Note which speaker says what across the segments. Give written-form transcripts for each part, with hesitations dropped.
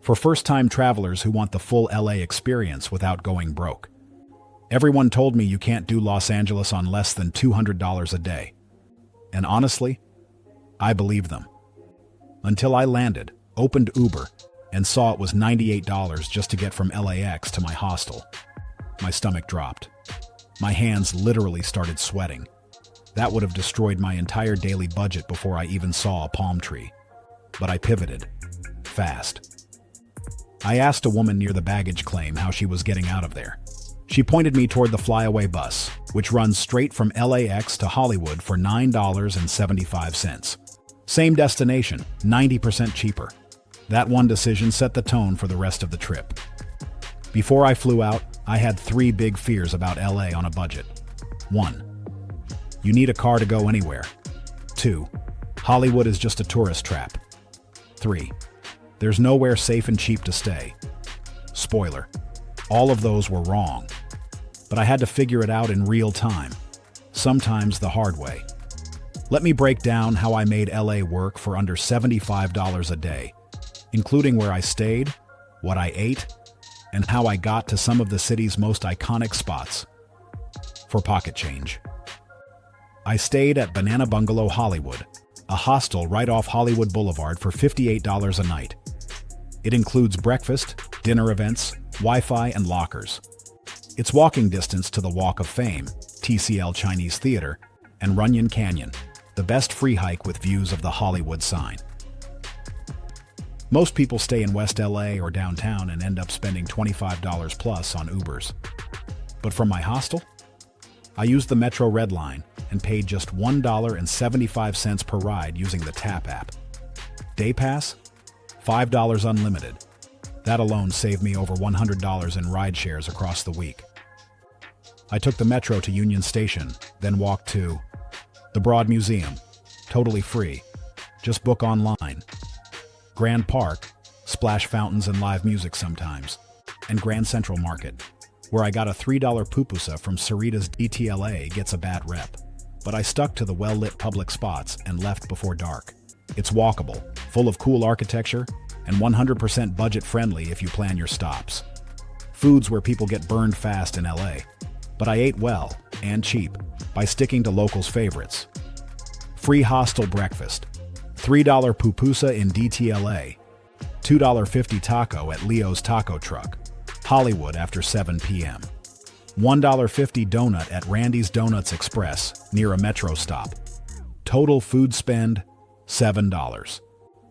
Speaker 1: for first-time travelers who want the full LA experience without going broke. Everyone told me you can't do Los Angeles on less than $200 a day. And honestly, I believed them. Until I landed, opened Uber, and saw it was $98 just to get from LAX to my hostel. My stomach dropped. My hands literally started sweating. That would have destroyed my entire daily budget before I even saw a palm tree. But I pivoted. Fast. I asked a woman near the baggage claim how she was getting out of there. She pointed me toward the flyaway bus, which runs straight from LAX to Hollywood for $9.75. Same destination, 90% cheaper. That one decision set the tone for the rest of the trip. Before I flew out, I had 3 big fears about LA on a budget. 1. You need a car to go anywhere. 2. Hollywood is just a tourist trap. 3. There's nowhere safe and cheap to stay. Spoiler. All of those were wrong. But I had to figure it out in real time. Sometimes the hard way. Let me break down how I made LA work for under $75 a day, including where I stayed, what I ate, and how I got to some of the city's most iconic spots. For pocket change. I stayed at Banana Bungalow Hollywood, a hostel right off Hollywood Boulevard for $58 a night. It includes breakfast, dinner events, Wi-Fi, and lockers. It's walking distance to the Walk of Fame, TCL Chinese Theater, and Runyon Canyon, the best free hike with views of the Hollywood sign. Most people stay in West LA or downtown and end up spending $25 plus on Ubers. But from my hostel, I used the Metro Red Line and paid just $1.75 per ride using the Tap app. Day pass? $5 unlimited. That alone saved me over $100 in ride shares across the week. I took the Metro to Union Station, then walked to the Broad Museum, totally free. Just book online. Grand Park, splash fountains and live music sometimes. And Grand Central Market, where I got a $3 pupusa from Sarita's DTLA gets a bad rep. But I stuck to the well-lit public spots and left before dark. It's walkable, full of cool architecture, and 100% budget-friendly if you plan your stops. Food's where people get burned fast in LA. But I ate well, and cheap, by sticking to locals' favorites. Free hostel breakfast, $3 pupusa in DTLA, $2.50 taco at Leo's Taco Truck, Hollywood after 7 p.m., $1.50 donut at Randy's Donuts Express near a metro stop. Total food spend, $7.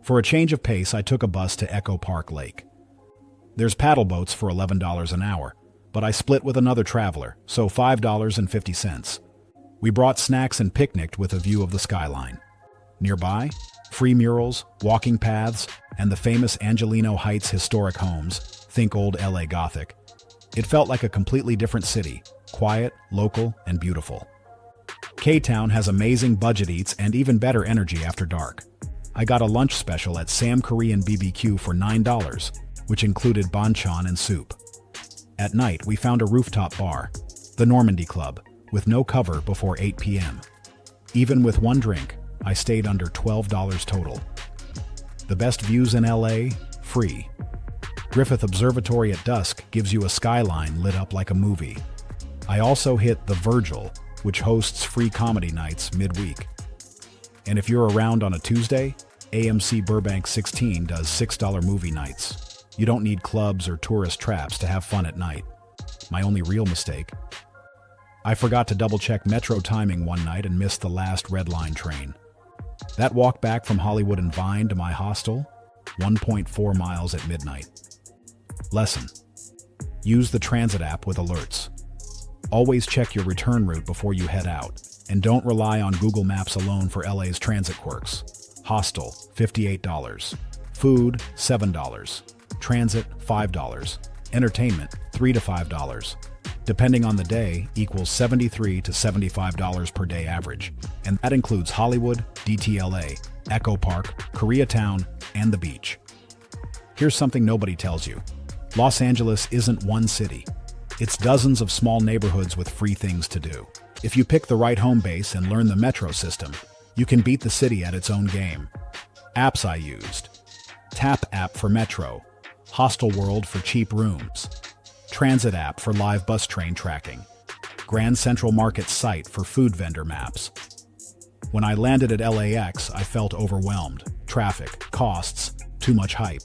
Speaker 1: For a change of pace, I took a bus to Echo Park Lake. There's paddle boats for $11 an hour, but I split with another traveler, so $5.50. We brought snacks and picnicked with a view of the skyline. Nearby, free murals, walking paths, and the famous Angelino Heights historic homes, think old LA Gothic. It felt like a completely different city, quiet, local, and beautiful. K-Town has amazing budget eats and even better energy after dark. I got a lunch special at Sam Korean BBQ for $9, which included banchan and soup. At night, we found a rooftop bar, the Normandy Club, with no cover before 8 p.m. Even with one drink, I stayed under $12 total. The best views in LA? Free. Griffith Observatory at dusk gives you a skyline lit up like a movie. I also hit the Virgil, which hosts free comedy nights midweek. And if you're around on a Tuesday, AMC Burbank 16 does $6 movie nights. You don't need clubs or tourist traps to have fun at night. My only real mistake. I forgot to double-check metro timing one night and missed the last Red Line train. That walk back from Hollywood and Vine to my hostel, 1.4 miles at midnight. Lesson: use the transit app with alerts. Always check your return route before you head out, and don't rely on Google Maps alone for LA's transit quirks. Hostel, $58. Food, $7. Transit, $5. Entertainment, $3 to $5. Depending on the day, equals $73 to $75 per day average. And that includes Hollywood, DTLA, Echo Park, Koreatown, and the beach. Here's something nobody tells you. Los Angeles isn't one city. It's dozens of small neighborhoods with free things to do. If you pick the right home base and learn the metro system, you can beat the city at its own game. Apps I used. Tap app for Metro. Hostel World for cheap rooms, Transit app for live bus train tracking, Grand Central Market site for food vendor maps. When I landed at LAX, I felt overwhelmed. Traffic, costs, too much hype.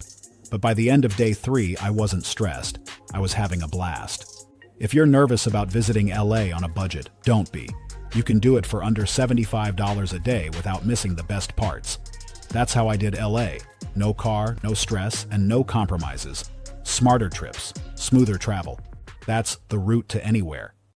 Speaker 1: But by the end of day 3, I wasn't stressed. I was having a blast. If you're nervous about visiting LA on a budget, don't be. You can do it for under $75 a day without missing the best parts. That's how I did LA. No car, no stress, and no compromises. Smarter trips, smoother travel. That's the route to anywhere.